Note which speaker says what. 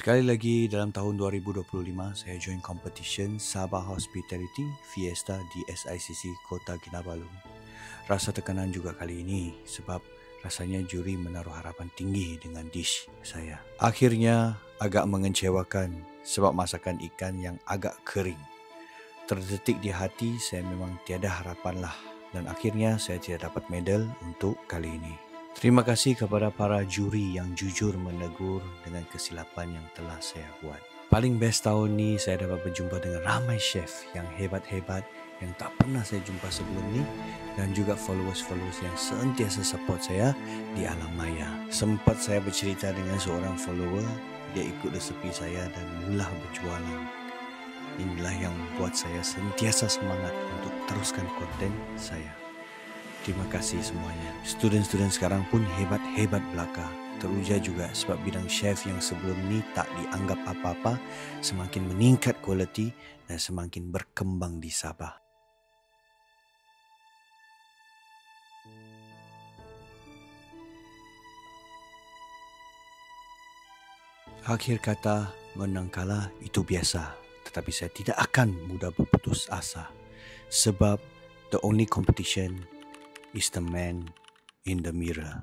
Speaker 1: Sekali lagi dalam tahun 2025 saya join competition Sabah Hospitality Fiesta di SICC Kota Kinabalu. Rasa tekanan juga kali ini sebab rasanya juri menaruh harapan tinggi dengan dish saya. Akhirnya agak mengecewakan sebab masakan ikan yang agak kering. Terdetik di hati saya memang tiada harapan lah dan akhirnya saya tidak dapat medal untuk kali ini. Terima kasih kepada para juri yang jujur menegur dengan kesilapan yang telah saya buat. Paling best tahun ni saya dapat berjumpa dengan ramai chef yang hebat-hebat yang tak pernah saya jumpa sebelum ni dan juga followers-followers yang sentiasa support saya di alam maya. Sempat saya bercerita dengan seorang follower, dia ikut resepi saya dan mula berjualan. Inilah yang membuat saya sentiasa semangat untuk teruskan konten saya. Terima kasih semuanya. Student-student sekarang pun hebat-hebat belaka. Teruja juga sebab bidang chef yang sebelum ni tak dianggap apa-apa semakin meningkat kualiti dan semakin berkembang di Sabah. Akhir kata, menang kalah itu biasa. Tetapi saya tidak akan mudah berputus asa. Sebab the only competition is the man in the mirror.